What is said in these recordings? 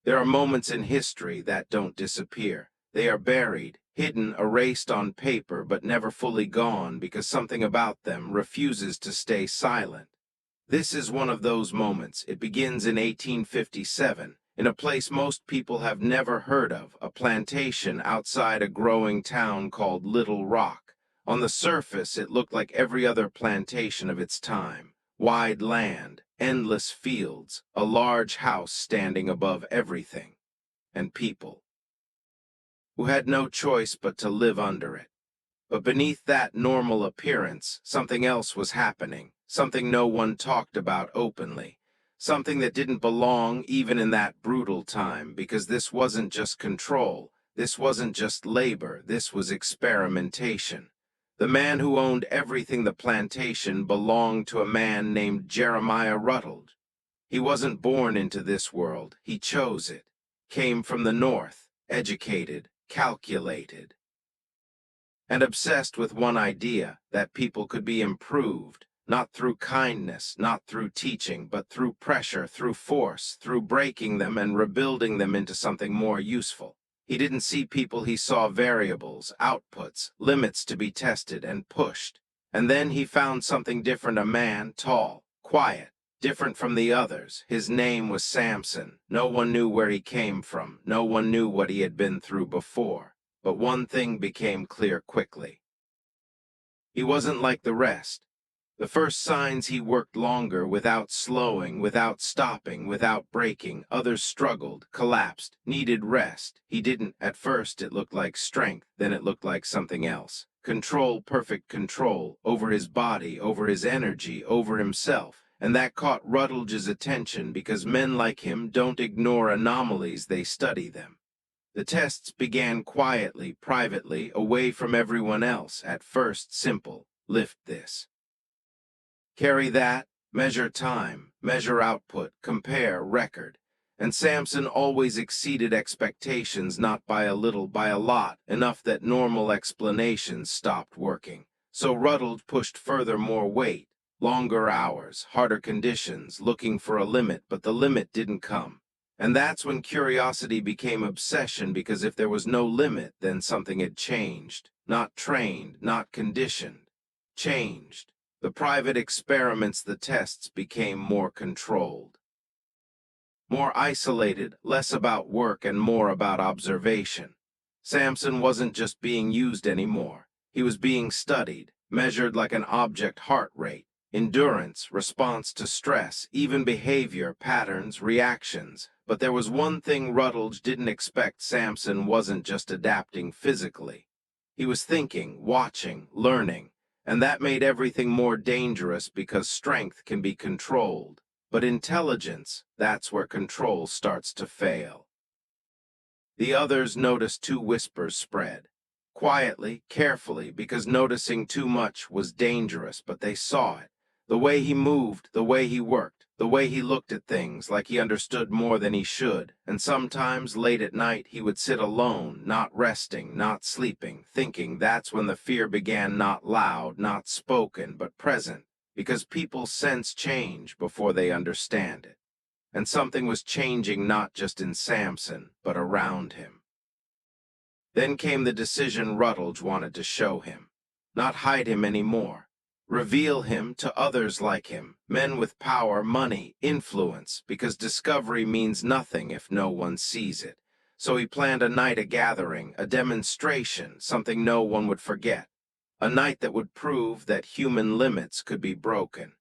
There are moments in history that don't disappear. They are buried, hidden, erased on paper, but never fully gone because something about them refuses to stay silent. This is one of those moments. It begins in 1857, in a place most people have never heard of, a plantation outside a growing town called Little Rock. On the surface, it looked like every other plantation of its time. Wide land, endless fields, a large house standing above everything, and people who had no choice but to live under it. But beneath that normal appearance, something else was happening, something no one talked about openly, something that didn't belong even in that brutal time, because this wasn't just control, this wasn't just labor, this was experimentation. The man who owned everything the plantation belonged to a man named Jeremiah Rutledge. He wasn't born into this world, he chose it, came from the north, educated, calculated, and obsessed with one idea, that people could be improved, not through kindness, not through teaching, but through pressure, through force, through breaking them and rebuilding them into something more useful. He didn't see people, he saw variables, outputs, limits to be tested and pushed. And then he found something different, a man, tall, quiet, different from the others. His name was Samson. No one knew where he came from. No one knew what he had been through before. But one thing became clear quickly. He wasn't like the rest. The first signs he worked longer, without slowing, without stopping, without breaking. Others struggled, collapsed, needed rest. He didn't. At first it looked like strength, then it looked like something else. Control, perfect control, over his body, over his energy, over himself. And that caught Rutledge's attention because men like him don't ignore anomalies, they study them. The tests began quietly, privately, away from everyone else. At first, simple. Lift this. Carry that. Measure time. Measure output. Compare. Record. And Samson always exceeded expectations, not by a little, by a lot, enough that normal explanations stopped working. So Rutledge pushed further, more weight, longer hours, harder conditions, looking for a limit, but the limit didn't come. And that's when curiosity became obsession, because if there was no limit, then something had changed. Not trained, not conditioned. Changed. The private experiments, the tests became more controlled. More isolated, less about work and more about observation. Samson wasn't just being used anymore. He was being studied, measured like an object, heart rate, endurance, response to stress, even behavior, patterns, reactions. But there was one thing Rutledge didn't expect. Samson wasn't just adapting physically. He was thinking, watching, learning, and that made everything more dangerous because strength can be controlled. But intelligence, that's where control starts to fail. The others noticed. Two whispers spread. Quietly, carefully, because noticing too much was dangerous, but they saw it. The way he moved, the way he worked, the way he looked at things, like he understood more than he should. And sometimes, late at night, he would sit alone, not resting, not sleeping, thinking. That's when the fear began, not loud, not spoken, but present, because people sense change before they understand it. And something was changing, not just in Samson, but around him. Then came the decision Rutledge wanted to show him, not hide him anymore. Reveal him to others like him, men with power, money, influence, because discovery means nothing if no one sees it. So he planned a night, a gathering, a demonstration, something no one would forget. A night that would prove that human limits could be broken.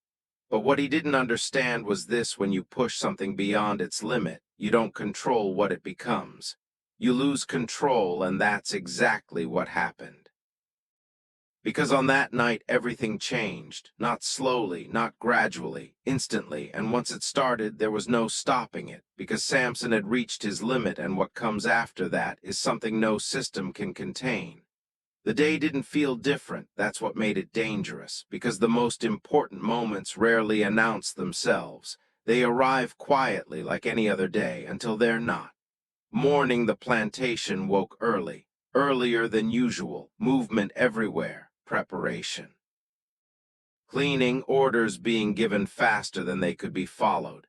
But what he didn't understand was this: when you push something beyond its limit, you don't control what it becomes. You lose control, and that's exactly what happened. Because on that night, everything changed, not slowly, not gradually, instantly, and once it started, there was no stopping it, because Samson had reached his limit, and what comes after that is something no system can contain. The day didn't feel different. That's what made it dangerous, because the most important moments rarely announce themselves. They arrive quietly like any other day until they're not. Morning, the plantation woke early, earlier than usual, movement everywhere, preparation. Cleaning, orders being given faster than they could be followed.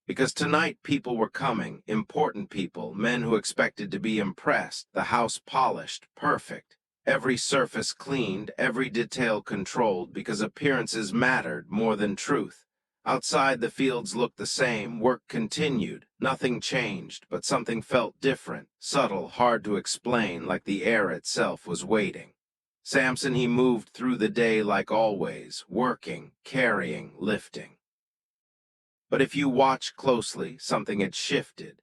Because tonight people were coming, important people, men who expected to be impressed, the house polished, perfect, every surface cleaned, every detail controlled, because appearances mattered more than truth. Outside, the fields looked the same, work continued, nothing changed, but something felt different, subtle, hard to explain, like the air itself was waiting. Samson, he moved through the day like always, working, carrying, lifting. But if you watch closely, something had shifted.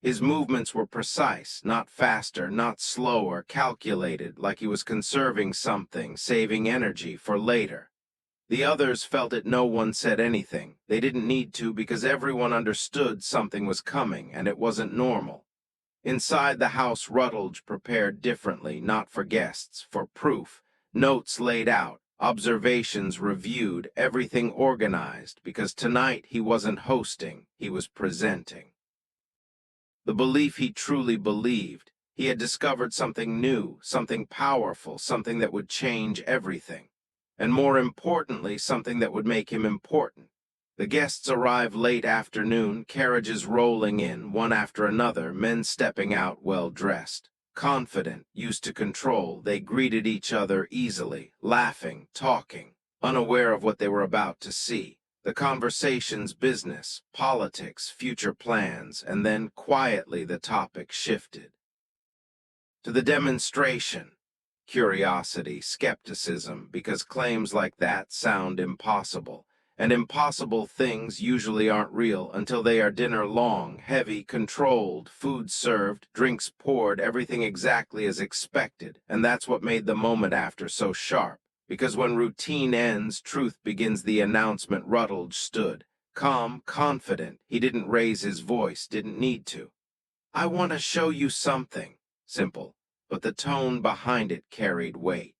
His movements were precise, not faster, not slower, calculated, like he was conserving something, saving energy for later. The others felt it. No one said anything. They didn't need to because everyone understood something was coming and it wasn't normal. Inside the house, Rutledge prepared differently, not for guests, for proof. Notes laid out, observations reviewed, everything organized, because tonight he wasn't hosting, he was presenting. The belief he truly believed. He had discovered something new, something powerful, something that would change everything. And more importantly, something that would make him important. The guests arrived late afternoon, carriages rolling in, one after another, men stepping out well-dressed. Confident, used to control, they greeted each other easily, laughing, talking, unaware of what they were about to see. The conversation's business, politics, future plans, and then quietly the topic shifted. To the demonstration. Curiosity, skepticism, because claims like that sound impossible. And impossible things usually aren't real until they are dinner long, heavy, controlled, food served, drinks poured, everything exactly as expected. And that's what made the moment after so sharp. Because when routine ends, truth begins. The announcement. Rutledge stood, calm, confident. He didn't raise his voice, didn't need to. I want to show you something. Simple, but the tone behind it carried weight.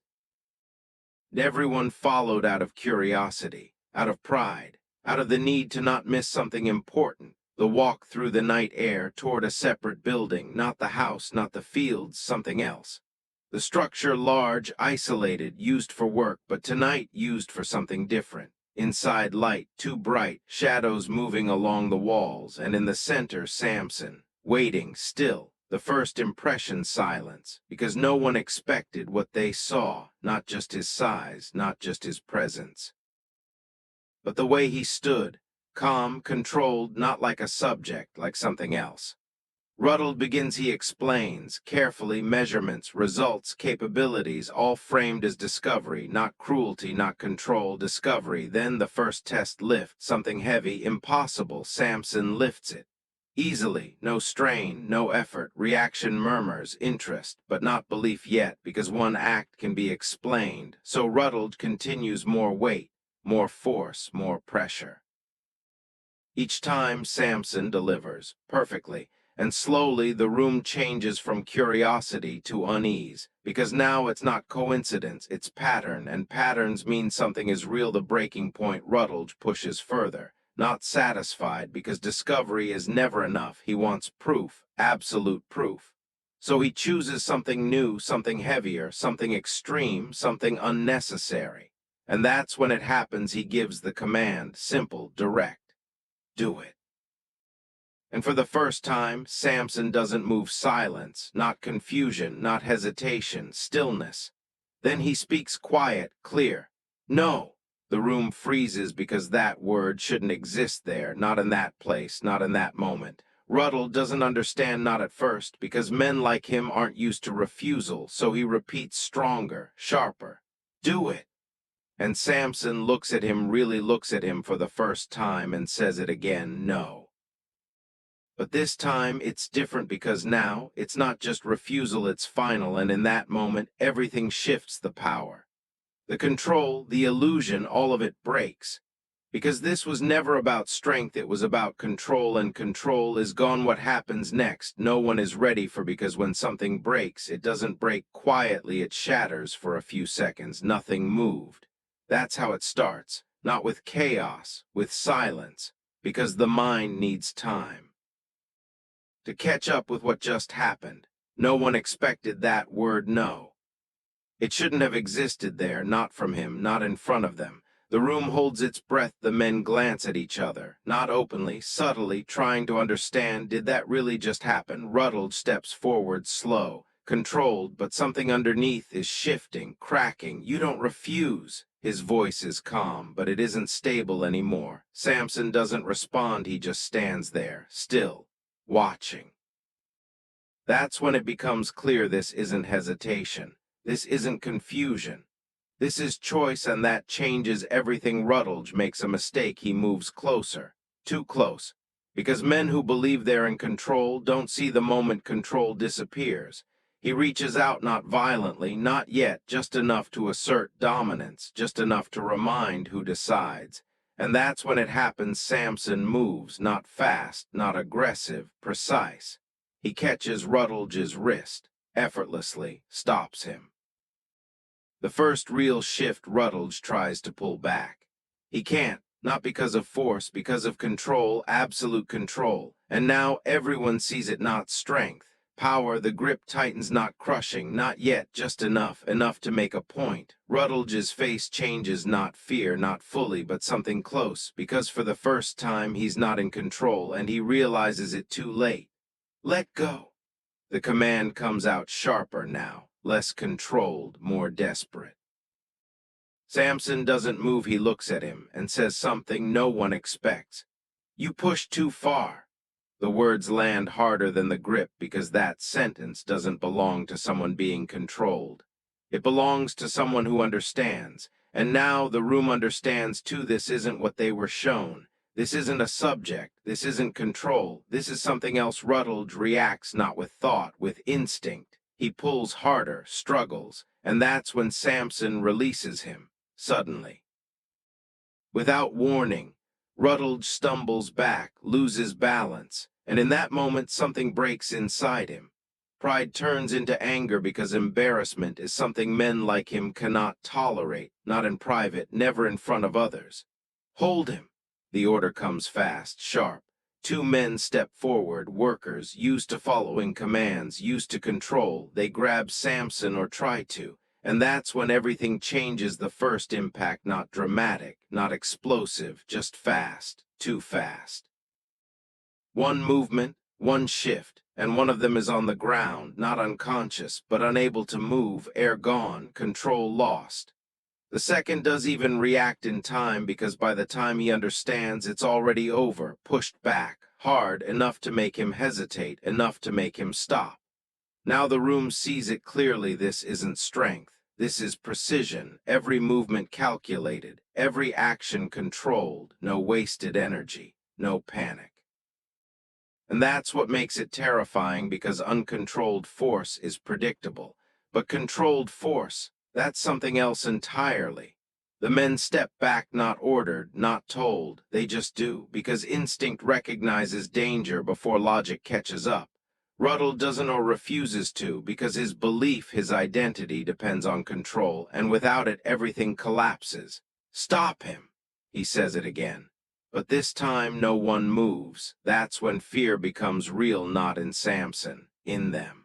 Everyone followed out of curiosity, out of pride, out of the need to not miss something important. The walk through the night air toward a separate building, not the house, not the fields, something else. The structure large, isolated, used for work, but tonight used for something different. Inside light, too bright, shadows moving along the walls, and in the center Samson, waiting, still. The first impression silence, because no one expected what they saw, not just his size, not just his presence. But the way he stood, calm, controlled, not like a subject, like something else. Rutledge begins. He explains, carefully, measurements, results, capabilities, all framed as discovery, not cruelty, not control, discovery. Then the first test lift, something heavy, impossible. Samson lifts it. Easily, no strain, no effort, reaction murmurs, interest, but not belief yet, because one act can be explained. So Rutledge continues. More weight, more force, more pressure. Each time Samson delivers, perfectly, and slowly the room changes from curiosity to unease, because now it's not coincidence, it's pattern, and patterns mean something is real. The breaking point. Rutledge pushes further. Not satisfied, because discovery is never enough. He wants proof, absolute proof. So he chooses something new, something heavier, something extreme, something unnecessary. And that's when it happens. He gives the command, simple, direct. Do it. And for the first time, Samson doesn't move. Silence, not confusion, not hesitation, stillness. Then he speaks quiet, clear. No. The room freezes because that word shouldn't exist there, not in that place, not in that moment. Rutledge doesn't understand, not at first, because men like him aren't used to refusal, so he repeats stronger, sharper. Do it. And Samson looks at him, really looks at him for the first time, and says it again, no. But this time it's different, because now it's not just refusal, it's final, and in that moment everything shifts. The power, the control, the illusion, all of it breaks. Because this was never about strength, it was about control, and control is gone. What happens next, no one is ready for, because when something breaks, it doesn't break quietly, it shatters for a few seconds, nothing moved. That's how it starts, not with chaos, with silence, because the mind needs time to catch up with what just happened. No one expected that word, no. It shouldn't have existed there, not from him, not in front of them. The room holds its breath. The men glance at each other, not openly, subtly, trying to understand, did that really just happen? Rutledge steps forward, slow, controlled, but something underneath is shifting, cracking. You don't refuse. His voice is calm, but it isn't stable anymore. Samson doesn't respond. He just stands there, still, watching. That's when it becomes clear this isn't hesitation. This isn't confusion. This is choice, and that changes everything. Rutledge makes a mistake. He moves closer, too close, because men who believe they're in control don't see the moment control disappears. He reaches out, not violently, not yet, just enough to assert dominance, just enough to remind who decides. And that's when it happens. Samson moves, not fast, not aggressive, precise. He catches Rutledge's wrist, effortlessly, stops him. The first real shift. Rutledge tries to pull back. He can't, not because of force, because of control, absolute control. And now everyone sees it, not strength, power. The grip tightens, not crushing, not yet, just enough, enough to make a point. Rutledge's face changes, not fear, not fully, but something close, because for the first time he's not in control, and he realizes it too late. Let go. The command comes out sharper now, less controlled, more desperate. Samson doesn't move. He looks at him and says something no one expects. You pushed too far. The words land harder than the grip because that sentence doesn't belong to someone being controlled. It belongs to someone who understands. And now the room understands too. This isn't what they were shown. This isn't a subject. This isn't control. This is something else. Rutledge reacts not with thought, with instinct. He pulls harder, struggles, and that's when Samson releases him, suddenly. Without warning, Rutledge stumbles back, loses balance, and in that moment something breaks inside him. Pride turns into anger because embarrassment is something men like him cannot tolerate, not in private, never in front of others. Hold him. The order comes fast, sharp. Two men step forward, workers, used to following commands, used to control. They grab Samson, or try to, and that's when everything changes. The first impact, not dramatic, not explosive, just fast, too fast. One movement, one shift, and one of them is on the ground, not unconscious, but unable to move, air gone, control lost. The second does even react in time, because by the time he understands, it's already over, pushed back, hard, enough to make him hesitate, enough to make him stop. Now the room sees it clearly. This isn't strength. This is precision, every movement calculated, every action controlled, no wasted energy, no panic. And that's what makes it terrifying, because uncontrolled force is predictable. But controlled force, that's something else entirely. The men step back, not ordered, not told. They just do, because instinct recognizes danger before logic catches up. Rutledge doesn't, or refuses to, because his belief, his identity depends on control, and without it everything collapses. Stop him, he says it again. But this time no one moves. That's when fear becomes real, not in Samson, in them.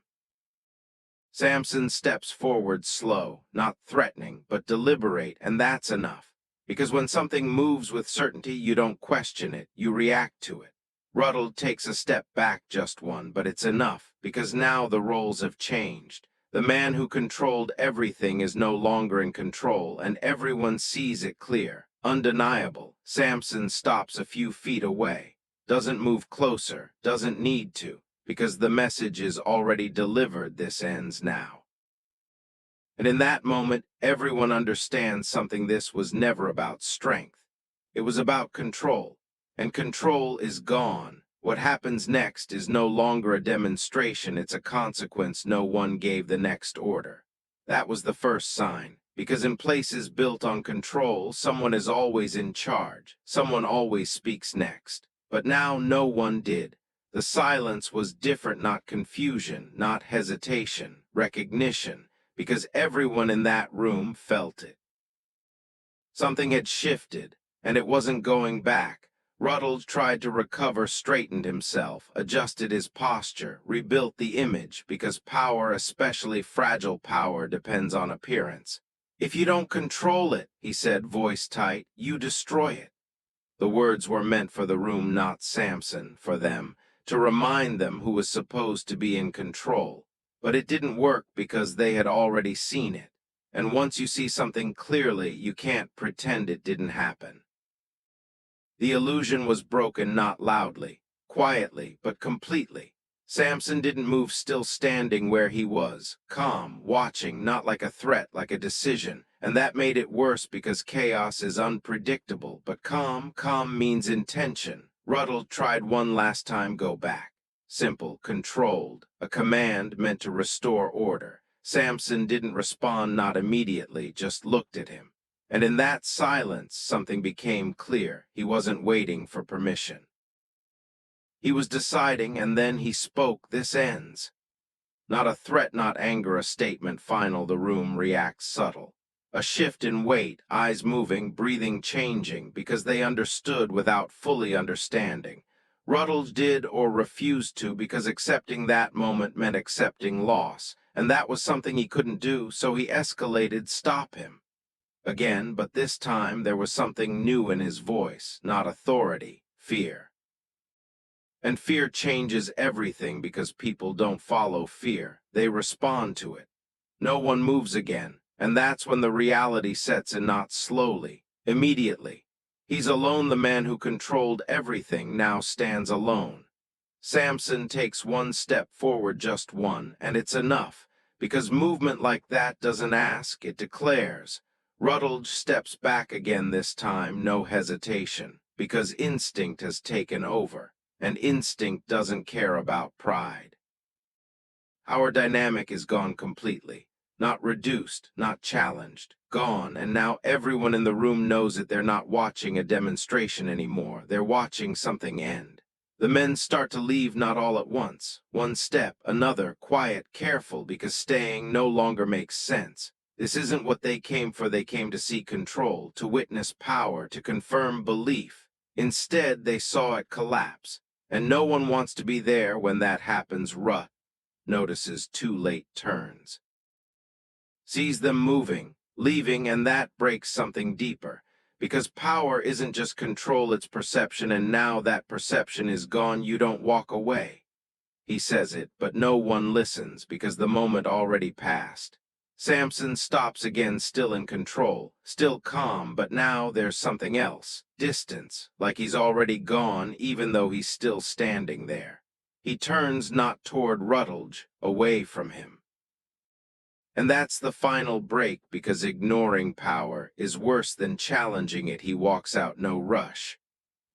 Samson steps forward, slow, not threatening, but deliberate, and that's enough. Because when something moves with certainty, you don't question it, you react to it. Rutledge takes a step back, just one, but it's enough, because now the roles have changed. The man who controlled everything is no longer in control, and everyone sees it clear, undeniable. Samson stops a few feet away, doesn't move closer, doesn't need to, because the message is already delivered. This ends now. And in that moment, everyone understands something. This was never about strength. It was about control. And control is gone. What happens next is no longer a demonstration, it's a consequence. No one gave the next order. That was the first sign, because in places built on control, someone is always in charge, someone always speaks next. But now no one did. The silence was different, not confusion, not hesitation, recognition, because everyone in that room felt it. Something had shifted, and it wasn't going back. Rutledge tried to recover, straightened himself, adjusted his posture, rebuilt the image, because power, especially fragile power, depends on appearance. "If you don't control it," he said, voice tight, "you destroy it." The words were meant for the room, not Samson, for them, to remind them who was supposed to be in control. But it didn't work because they had already seen it. And once you see something clearly, you can't pretend it didn't happen. The illusion was broken not loudly, quietly, but completely. Samson didn't move, still standing where he was, calm, watching, not like a threat, like a decision. And that made it worse because chaos is unpredictable, but calm means intention. Ruddle tried one last time, go back. Simple, controlled, a command meant to restore order. Samson didn't respond, not immediately, just looked at him. And in that silence, something became clear. He wasn't waiting for permission. He was deciding, and then he spoke. This ends. Not a threat, not anger, a statement final. The room reacts subtle. A shift in weight, eyes moving, breathing changing, because they understood without fully understanding. Ruddles did or refused to, because accepting that moment meant accepting loss, and that was something he couldn't do, so he escalated. Stop him. Again, but this time there was something new in his voice, not authority, fear. And fear changes everything because people don't follow fear. They respond to it. No one moves again, and that's when the reality sets in, not slowly, immediately. He's alone. The man who controlled everything now stands alone. Samson takes one step forward, just one, and it's enough, because movement like that doesn't ask, it declares. Rutledge steps back again, this time no hesitation, because instinct has taken over, and instinct doesn't care about pride. Our dynamic is gone completely, not reduced, not challenged, gone, and now everyone in the room knows it. They're not watching a demonstration anymore, they're watching something end. The men start to leave, not all at once. One step, another, quiet, careful, because staying no longer makes sense. This isn't what they came for. They came to see control, to witness power, to confirm belief. Instead, they saw it collapse. And no one wants to be there when that happens. Rut notices too late, turns, sees them moving, leaving, and that breaks something deeper. Because power isn't just control, it's perception, and now that perception is gone, you don't walk away. He says it, but no one listens because the moment already passed. Samson stops again, still in control, still calm, but now there's something else. Distance, like he's already gone, even though he's still standing there. He turns, not toward Rutledge, away from him. And that's the final break, because ignoring power is worse than challenging it. He walks out, no rush,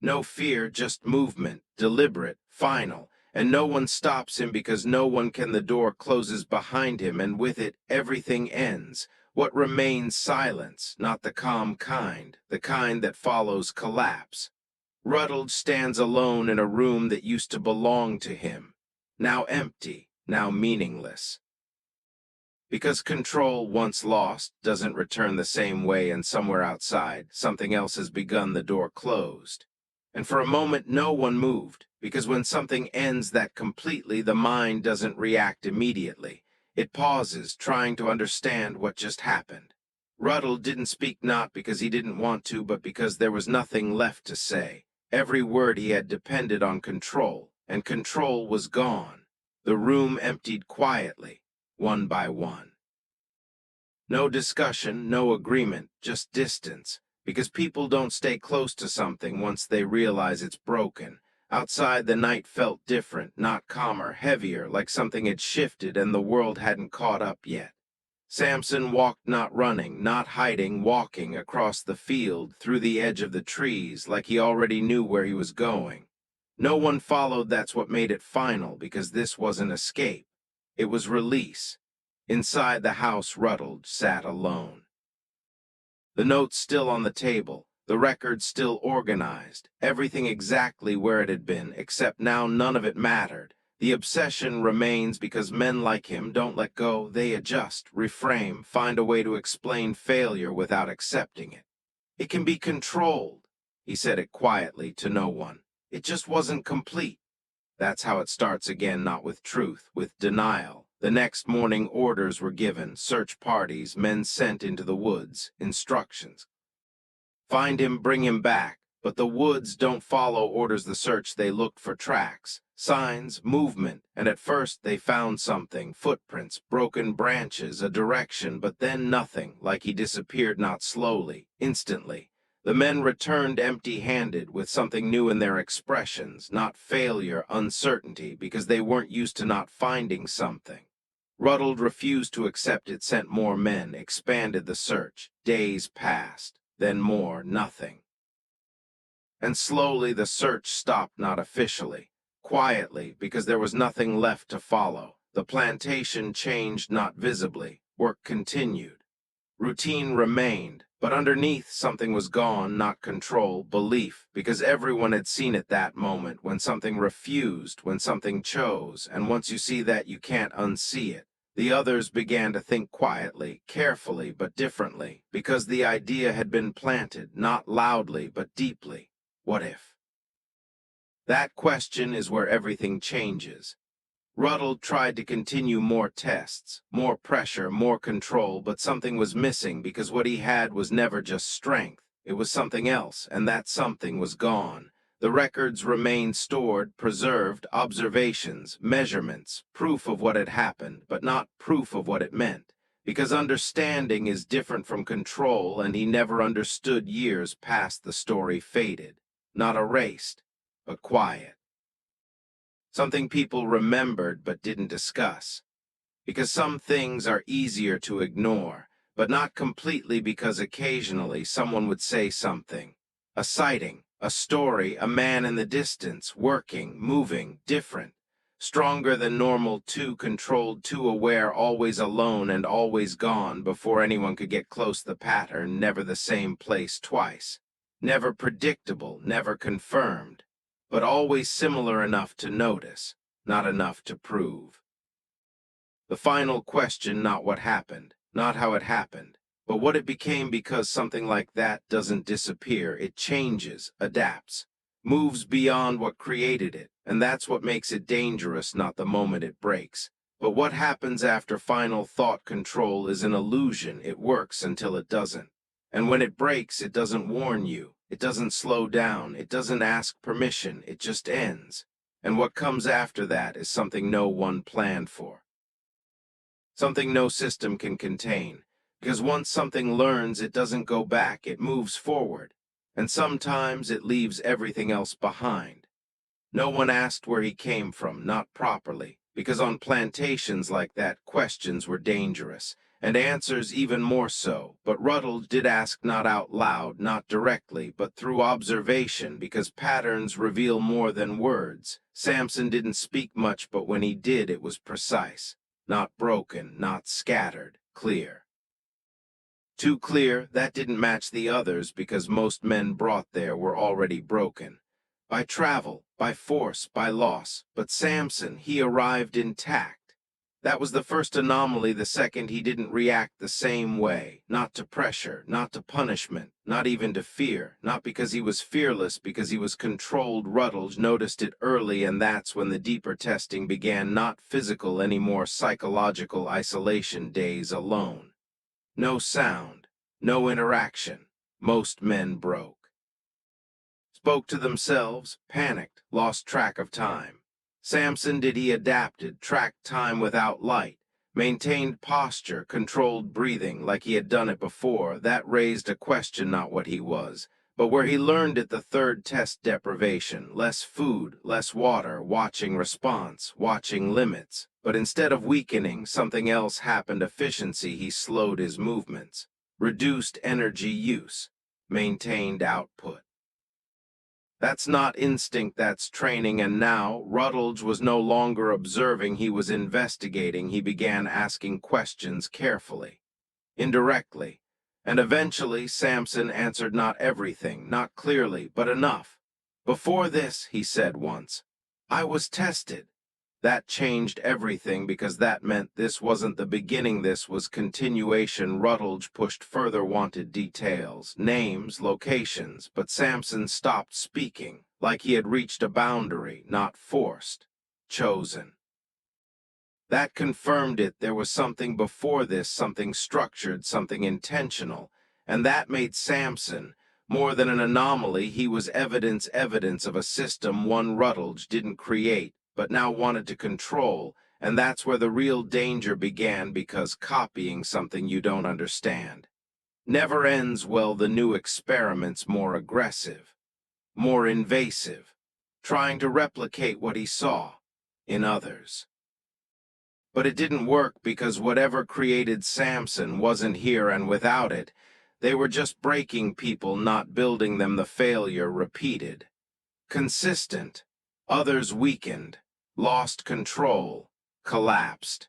no fear, just movement, deliberate, final. And no one stops him because no one can. The door closes behind him, and with it, everything ends. What remains? Silence, not the calm kind, the kind that follows collapse. Rutledge stands alone in a room that used to belong to him, now empty, now meaningless. Because control, once lost, doesn't return the same way, and somewhere outside, something else has begun. The door closed. And for a moment, no one moved, because when something ends that completely, the mind doesn't react immediately. It pauses, trying to understand what just happened. Rutledge didn't speak, not because he didn't want to, but because there was nothing left to say. Every word he had depended on control, and control was gone. The room emptied quietly, one by one. No discussion, no agreement, just distance, because people don't stay close to something once they realize it's broken. Outside, the night felt different, not calmer, heavier, like something had shifted and the world hadn't caught up yet. Samson walked, not running, not hiding, walking across the field, through the edge of the trees, like he already knew where he was going. No one followed. That's what made it final, because this wasn't escape. It was release. Inside the house, Rutledge sat alone. The notes still on the table, the records still organized, everything exactly where it had been, except now none of it mattered. The obsession remains because men like him don't let go. They adjust, reframe, find a way to explain failure without accepting it. It can be controlled. He said it quietly to no one. It just wasn't complete. That's how it starts again, not with truth, with denial. The next morning orders were given, search parties, men sent into the woods, instructions. Find him, bring him back. But the woods don't follow orders. The search, they looked for tracks, signs, movement, and at first they found something, footprints, broken branches, a direction, but then nothing, like he disappeared, not slowly, instantly. The men returned empty-handed, with something new in their expressions, not failure, uncertainty, because they weren't used to not finding something. Ruddled refused to accept it, sent more men, expanded the search. Days passed, then more, nothing. And slowly the search stopped, not officially, quietly, because there was nothing left to follow. The plantation changed, not visibly. Work continued. Routine remained, but underneath something was gone, not control, belief, because everyone had seen it that moment, when something refused, when something chose, and once you see that, you can't unsee it. The others began to think quietly, carefully, but differently, because the idea had been planted, not loudly, but deeply. What if? That question is where everything changes. Ruddle tried to continue more tests, more pressure, more control, but something was missing, because what he had was never just strength. It was something else, and that something was gone. The records remained stored, preserved, observations, measurements, proof of what had happened, but not proof of what it meant. Because understanding is different from control, and he never understood. Years past, the story faded. Not erased, but quiet. Something people remembered but didn't discuss. Because some things are easier to ignore, but not completely, because occasionally someone would say something. A sighting, a story, a man in the distance, working, moving, different. Stronger than normal, too controlled, too aware, always alone and always gone before anyone could get close. The pattern, never the same place twice. Never predictable, never confirmed, but always similar enough to notice, not enough to prove. The final question, not what happened, not how it happened, but what it became, because something like that doesn't disappear. It changes, adapts, moves beyond what created it, and that's what makes it dangerous, not the moment it breaks. But what happens after final thought control is an illusion. It works until it doesn't. And when it breaks, it doesn't warn you. It doesn't slow down. It doesn't ask permission. It just ends. And what comes after that is something no one planned for. Something no system can contain. Because once something learns, it doesn't go back. It moves forward. And sometimes it leaves everything else behind. No one asked where he came from, not properly, because on plantations like that, questions were dangerous, and answers even more so. But Ruddle did ask, not out loud, not directly, but through observation, because patterns reveal more than words. Samson didn't speak much, but when he did, it was precise, not broken, not scattered, clear. Too clear, that didn't match the others, because most men brought there were already broken. By travel, by force, by loss. But Samson, he arrived intact. That was the first anomaly. The second, he didn't react the same way. Not to pressure, not to punishment, not even to fear. Not because he was fearless, because he was controlled. Ruddle noticed it early, and that's when the deeper testing began. Not physical anymore, psychological isolation, days alone. No sound, no interaction. Most men broke. Spoke to themselves, panicked, lost track of time. Samson did. He adapted, tracked time without light, maintained posture, controlled breathing like he had done it before. That raised a question, not what he was, but where he learned it. The third test, deprivation, less food, less water, watching response, watching limits. But instead of weakening, something else happened. Efficiency. He slowed his movements, reduced energy use, maintained output. That's not instinct, that's training. And now, Ruddle was no longer observing, he was investigating. He began asking questions carefully, indirectly, and eventually Samson answered not everything, not clearly, but enough. Before this, he said once, I was tested. That changed everything, because that meant this wasn't the beginning, this was continuation. Ruddle pushed further, wanted details, names, locations, but Samson stopped speaking, like he had reached a boundary, not forced, chosen. That confirmed it. There was something before this, something structured, something intentional, and that made Samson more than an anomaly. He was evidence of a system one Rutledge didn't create, but now wanted to control, and that's where the real danger began, because copying something you don't understand never ends well. The new experiment's more aggressive, more invasive, trying to replicate what he saw in others. But it didn't work, because whatever created Samson wasn't here, and without it, they were just breaking people, not building them. The failure repeated. Consistent. Others weakened, lost control, collapsed.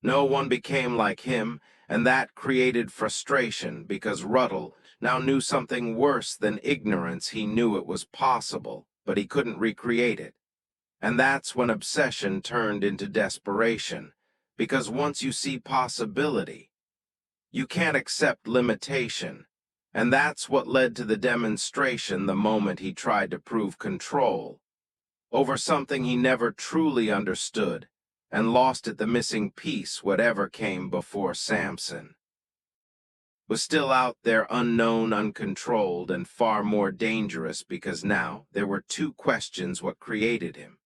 No one became like him, and that created frustration, because Ruddle now knew something worse than ignorance. He knew it was possible, but he couldn't recreate it. And that's when obsession turned into desperation, because once you see possibility, you can't accept limitation. And that's what led to the demonstration the moment he tried to prove control over something he never truly understood, and lost it. The missing piece, whatever came before Samson, was still out there, unknown, uncontrolled, and far more dangerous, because now there were two questions: what created him,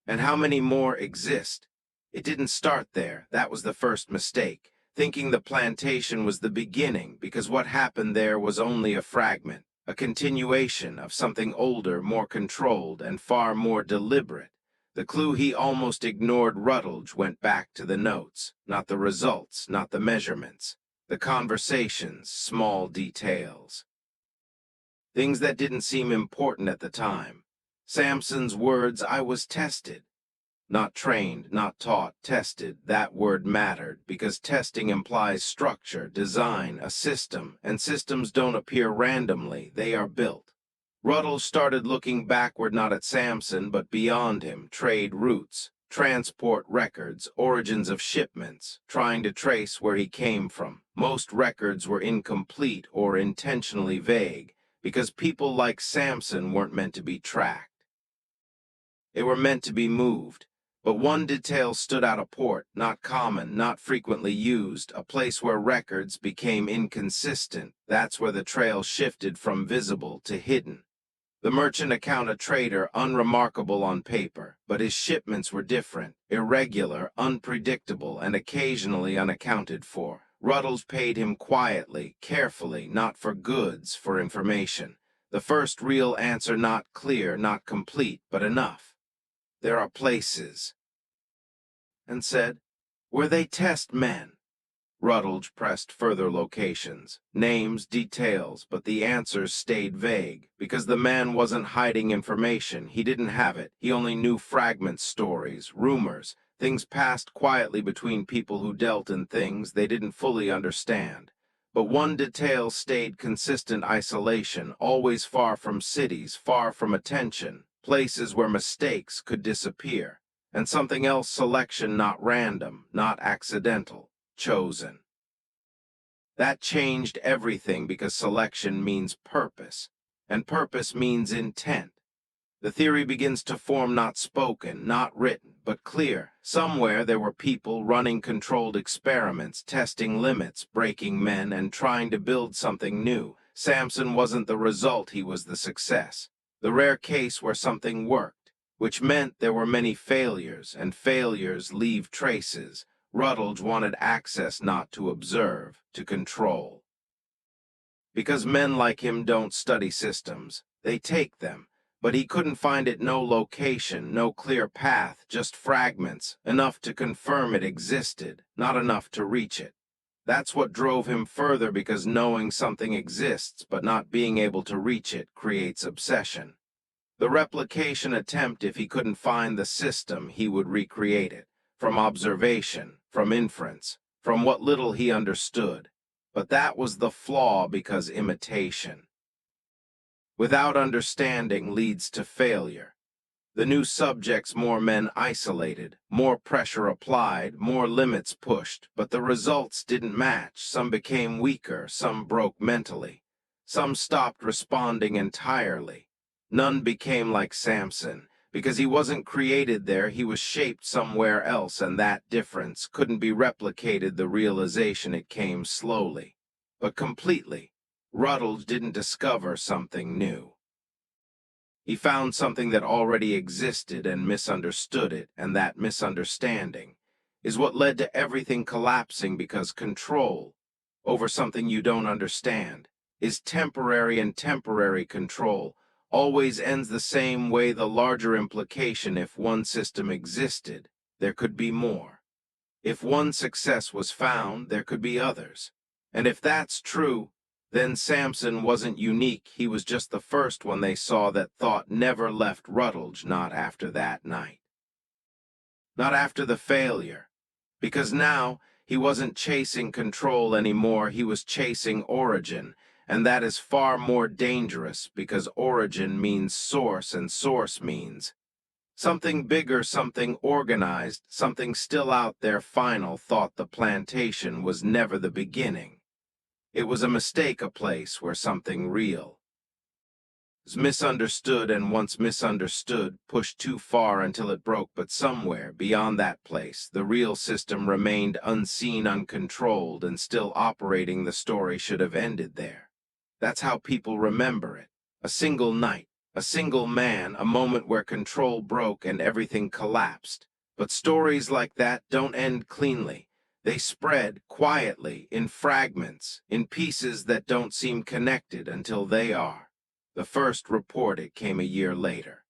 and how many more exist? It didn't start there. That was the first mistake, thinking the plantation was the beginning, because what happened there was only a fragment, a continuation of something older, more controlled, and far more deliberate. The clue he almost ignored. Rutledge went back to the notes, not the results, not the measurements, the conversations, small details, things that didn't seem important at the time. Samson's words: "I was tested." Not trained, not taught, tested. That word mattered, because testing implies structure, design, a system, and systems don't appear randomly, they are built. Ruddle started looking backward, not at Samson, but beyond him: trade routes, transport records, origins of shipments, trying to trace where he came from. Most records were incomplete or intentionally vague, because people like Samson weren't meant to be tracked. They were meant to be moved. But one detail stood out: a port, not common, not frequently used, a place where records became inconsistent. That's where the trail shifted from visible to hidden. The merchant account: a trader, unremarkable on paper, but his shipments were different, irregular, unpredictable, and occasionally unaccounted for. Ruddles paid him quietly, carefully, not for goods, for information. The first real answer: not clear, not complete, but enough. "There are places," and said, "where they test men." Rutledge pressed further locations, names, details, but the answers stayed vague, because the man wasn't hiding information. He didn't have it. He only knew fragments, stories, rumors, things passed quietly between people who dealt in things they didn't fully understand. But one detail stayed consistent: isolation, always far from cities, far from attention, places where mistakes could disappear. And something else: selection, not random, not accidental, chosen. That changed everything, because selection means purpose, and purpose means intent. The theory begins to form: not spoken, not written, but clear. Somewhere there were people running controlled experiments, testing limits, breaking men, and trying to build something new. Samson wasn't the result, he was the success. The rare case where something worked, which meant there were many failures, and failures leave traces. Rutledge wanted access, not to observe, to control. Because men like him don't study systems, they take them. But he couldn't find it: no location, no clear path, just fragments, enough to confirm it existed, not enough to reach it. That's what drove him further, because knowing something exists but not being able to reach it creates obsession. The replication attempt: if he couldn't find the system, he would recreate it, from observation, from inference, from what little he understood. But that was the flaw, because imitation without understanding leads to failure. The new subjects: more men isolated, more pressure applied, more limits pushed, but the results didn't match. Some became weaker, some broke mentally, some stopped responding entirely. None became like Samson, Because he wasn't created there, he was shaped somewhere else, and that difference couldn't be replicated. The realization, it came slowly, but completely. Rutledge didn't discover something new. He found something that already existed and misunderstood it, and that misunderstanding is what led to everything collapsing, because control over something you don't understand is temporary, and temporary control always ends the same way. The larger implication: if one system existed, there could be more. If one success was found, there could be others. And if that's true, then Samson wasn't unique. He was just the first one. They saw that thought never left Rutledge, not after that night. Not after the failure. Because now he wasn't chasing control anymore, he was chasing origin. And that is far more dangerous, because origin means source, and source means something bigger, something organized, something still out there. Final thought: the plantation was never the beginning. It was a mistake, a place where something real was misunderstood, and once misunderstood, pushed too far until it broke. But somewhere beyond that place, the real system remained unseen, uncontrolled, and still operating. The story should have ended there. That's how people remember it. A single night, a single man, a moment where control broke and everything collapsed. But stories like that don't end cleanly. They spread quietly, in fragments, in pieces that don't seem connected until they are. The first report, it came a year later.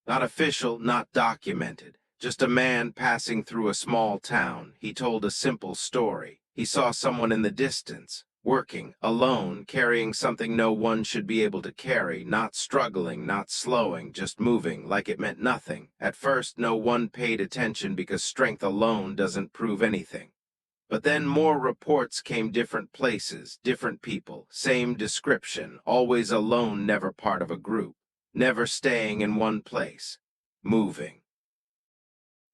Not official, not documented, just a man passing through a small town. He told a simple story. He saw someone in the distance, working, alone, carrying something no one should be able to carry, not struggling, not slowing, just moving, like it meant nothing. At first, no one paid attention, because strength alone doesn't prove anything. But then more reports came, different places, different people, same description, always alone, never part of a group, never staying in one place, moving.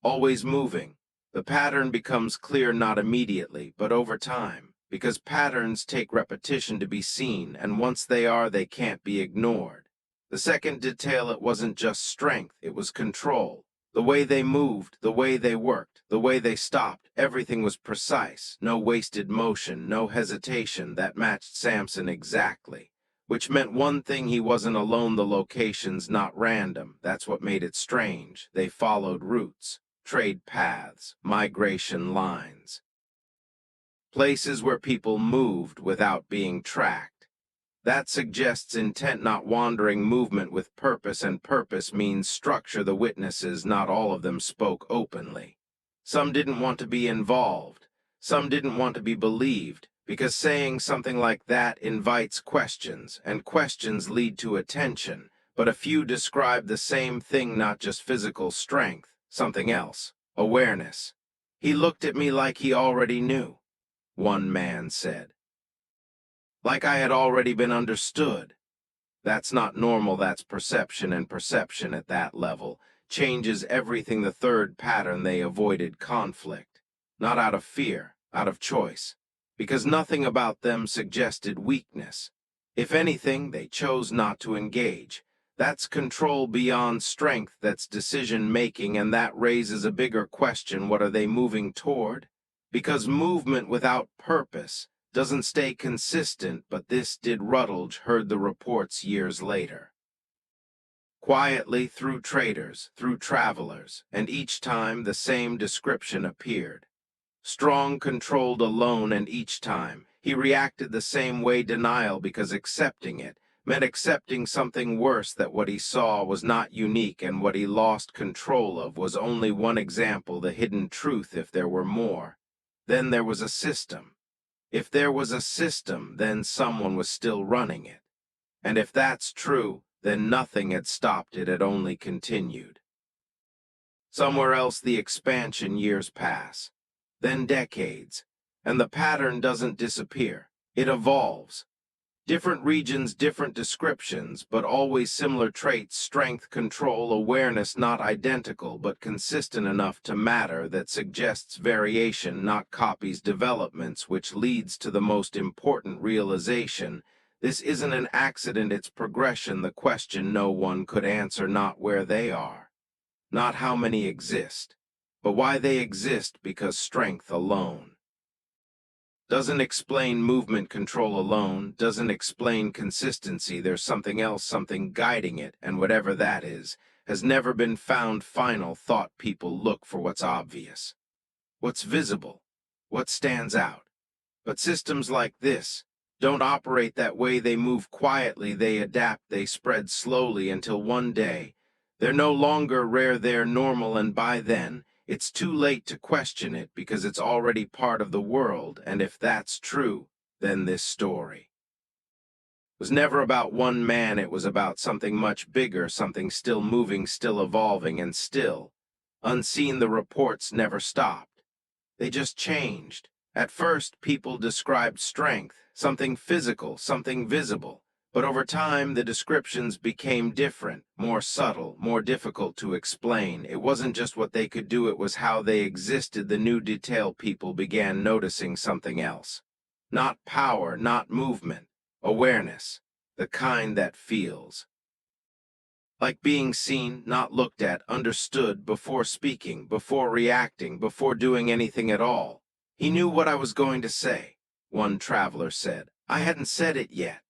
Always moving. The pattern becomes clear, not immediately, but over time, because patterns take repetition to be seen, and once they are, they can't be ignored. The second detail: it wasn't just strength, it was control. The way they moved, the way they worked, the way they stopped, everything was precise. No wasted motion, no hesitation. That matched Samson exactly. Which meant one thing: he wasn't alone. The locations, not random. That's what made it strange. They followed routes, trade paths, migration lines. Places where people moved without being tracked. That suggests intent, not wandering, movement with purpose, and purpose means structure. The witnesses, not all of them, spoke openly. Some didn't want to be involved. Some didn't want to be believed, because saying something like that invites questions, and questions lead to attention. But a few described the same thing: not just physical strength, something else, awareness. He looked at me like he already knew, one man said. Like I had already been understood. That's not normal, that's perception, and perception at that level changes everything. The third pattern: they avoided conflict. Not out of fear, out of choice. Because nothing about them suggested weakness. If anything, they chose not to engage. That's control beyond strength, that's decision-making, and that raises a bigger question: what are they moving toward? Because movement without purpose doesn't stay consistent, but this did. Rutledge heard the reports years later. Quietly, through traders, through travelers, and each time the same description appeared. Strong, controlled, alone, and each time he reacted the same way: denial, because accepting it meant accepting something worse, that what he saw was not unique, and what he lost control of was only one example, the hidden truth. If there were more, then there was a system. If there was a system, then someone was still running it. And if that's true, then nothing had stopped it, had only continued. Somewhere else, the expansion. Years pass, then decades, and the pattern doesn't disappear. It evolves. Different regions, different descriptions, but always similar traits: strength, control, awareness. Not identical, but consistent enough to matter. That suggests variation, not copies. Developments, which leads to the most important realization: This isn't an accident, it's progression. The question no one could answer, not where they are, not how many exist, but why they exist, because strength alone doesn't explain movement control alone, doesn't explain consistency. There's something else, something guiding it, and whatever that is, has never been found. Final thought: people look for what's obvious, what's visible, what stands out. But systems like this don't operate that way. They move quietly, they adapt, they spread slowly until one day they're no longer rare, they're normal, and by then it's too late to question it because it's already part of the world. And if that's true, then this story was never about one man, it was about something much bigger, something still moving, still evolving, and still unseen. The reports never stopped. They just changed. At first, people described strength, something physical, something visible. But over time, the descriptions became different, more subtle, more difficult to explain. It wasn't just what they could do, it was how they existed. The new detail: people began noticing something else. Not power, not movement, awareness, the kind that feels like being seen, not looked at, understood before speaking, before reacting, before doing anything at all. He knew what I was going to say, one traveler said. I hadn't said it yet.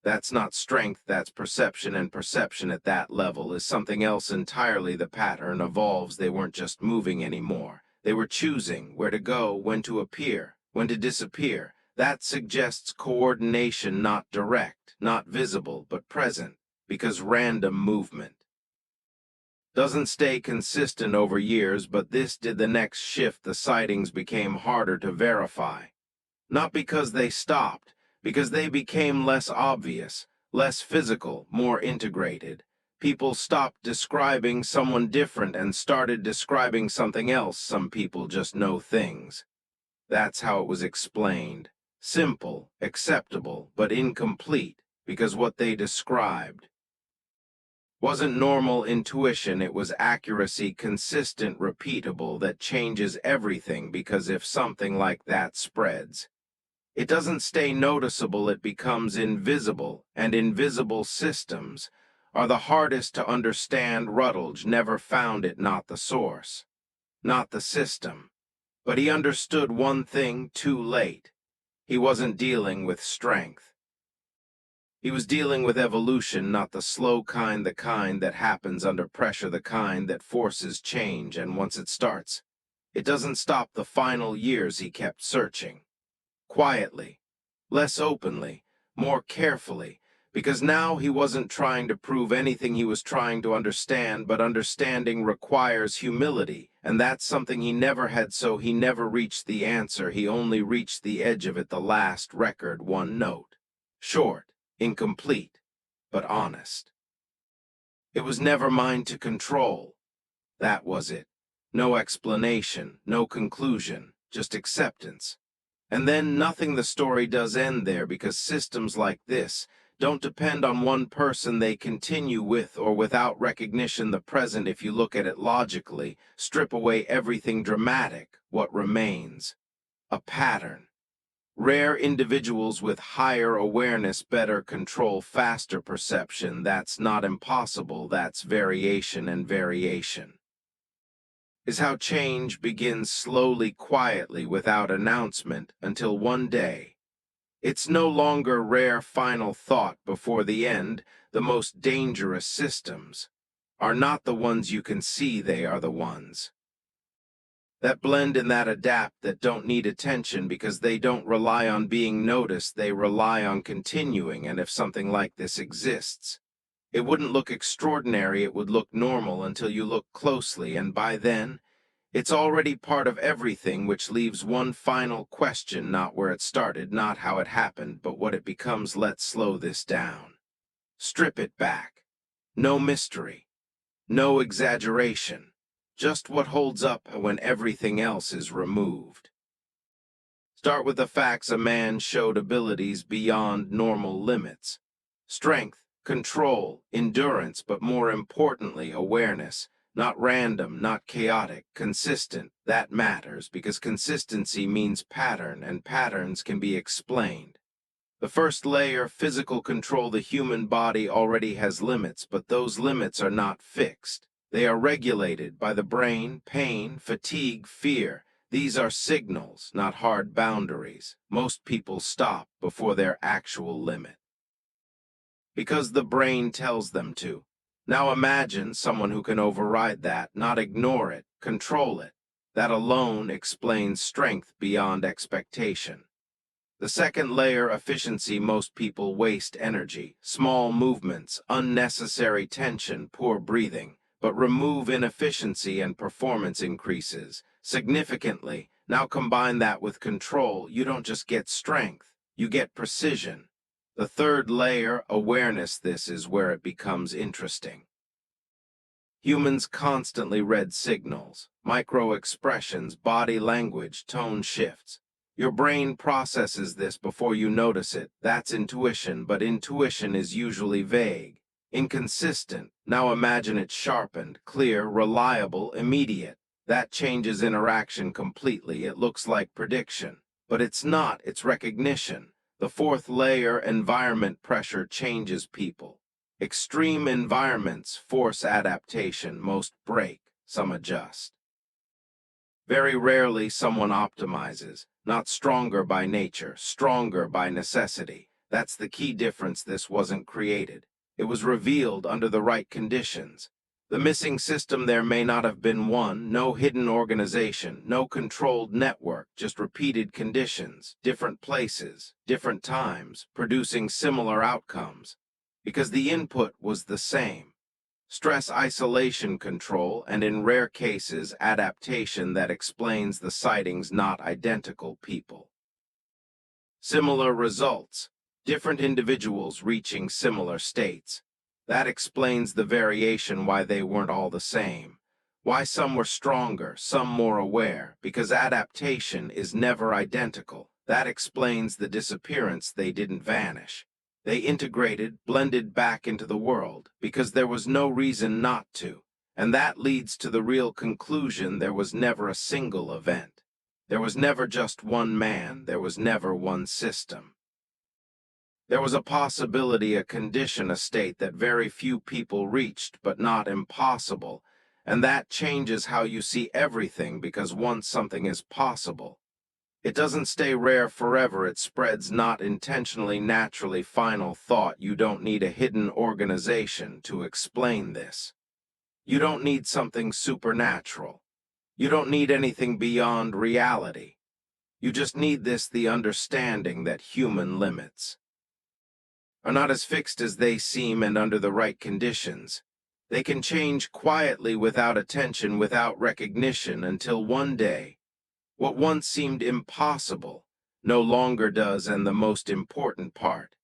That's not strength, that's perception, and perception at that level is something else entirely. The pattern evolves. They weren't just moving anymore. They were choosing where to go, when to appear, when to disappear. That suggests coordination, not direct, not visible, but present, because random movement doesn't stay consistent over years, but this did. The next shift, the sightings became harder to verify. Not because they stopped, because they became less obvious, less physical, more integrated. People stopped describing someone different and started describing something else. Some people just know things. That's how it was explained. Simple, acceptable, but incomplete, because what they described wasn't normal intuition, it was accuracy, consistent, repeatable, that changes everything. Because if something like that spreads, it doesn't stay noticeable, it becomes invisible, and invisible systems are the hardest to understand. Rutledge never found it, not the source, not the system. But he understood one thing too late. He wasn't dealing with strength. He was dealing with evolution, not the slow kind, the kind that happens under pressure, the kind that forces change, and once it starts, it doesn't stop. The final years he kept searching. Quietly, less openly, more carefully, because now he wasn't trying to prove anything, he was trying to understand. But understanding requires humility, and that's something he never had, so he never reached the answer, he only reached the edge of it. The last record, one note. Short, incomplete, but honest. It was never mine to control. That was it. No explanation, no conclusion, just acceptance. And then nothing. The story does end there, because systems like this don't depend on one person. They continue with or without recognition. The present, if you look at it logically, strip away everything dramatic, what remains? A pattern. Rare individuals with higher awareness, better control, faster perception. That's not impossible, that's variation, and variation is how change begins, slowly, quietly, without announcement, until one day it's no longer rare. Final thought before the end: the most dangerous systems are not the ones you can see, they are the ones that blend and that adapt, that don't need attention because they don't rely on being noticed, they rely on continuing. And if something like this exists, it wouldn't look extraordinary, it would look normal until you look closely, and by then, it's already part of everything, which leaves one final question: not where it started, not how it happened, but what it becomes. Let's slow this down. Strip it back. No mystery. No exaggeration. Just what holds up when everything else is removed. Start with the facts. A man showed abilities beyond normal limits. Strength, control, endurance, but more importantly, awareness. Not random, not chaotic, consistent. That matters, because consistency means pattern, and patterns can be explained. The first layer, physical control, the human body already has limits, but those limits are not fixed. They are regulated by the brain, pain, fatigue, fear. These are signals, not hard boundaries. Most people stop before their actual limit, because the brain tells them to. Now imagine someone who can override that, not ignore it, control it. That alone explains strength beyond expectation. The second layer, efficiency. Most people waste energy, small movements, unnecessary tension, poor breathing. But remove inefficiency and performance increases significantly. Now combine that with control. You don't just get strength, you get precision. The third layer, awareness. This is where it becomes interesting. Humans constantly read signals, micro-expressions, body language, tone shifts. Your brain processes this before you notice it. That's intuition, but intuition is usually vague, inconsistent. Now imagine it sharpened, clear, reliable, immediate. That changes interaction completely. It looks like prediction, but it's not, it's recognition. The fourth layer, environment. Pressure changes people. Extreme environments force adaptation. Most break, some adjust. Very rarely someone optimizes, not stronger by nature, stronger by necessity. That's the key difference. This wasn't created. It was revealed under the right conditions. The missing system there may not have been one, no hidden organization, no controlled network, just repeated conditions, different places, different times, producing similar outcomes. Because the input was the same. Stress isolation control, and in rare cases, adaptation. That explains the sightings. Not identical people. Similar results, different individuals reaching similar states. That explains the variation, why they weren't all the same. Why some were stronger, some more aware, because adaptation is never identical. That explains the disappearance. They didn't vanish. They integrated, blended back into the world, because there was no reason not to. And that leads to the real conclusion: there was never a single event. There was never just one man, there was never one system. There was a possibility, a condition, a state that very few people reached, but not impossible. And that changes how you see everything, because once something is possible, it doesn't stay rare forever. It spreads, not intentionally, naturally. Final thought: you don't need a hidden organization to explain this. You don't need something supernatural. You don't need anything beyond reality. You just need this: the understanding that human limits are not as fixed as they seem, and under the right conditions, they can change quietly, without attention, without recognition, until one day, what once seemed impossible no longer does. And the most important part,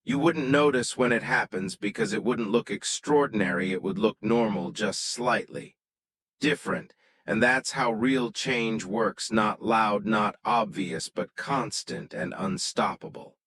you wouldn't notice when it happens, because it wouldn't look extraordinary. It would look normal, just slightly different. And that's how real change works: not loud, not obvious, but constant and unstoppable.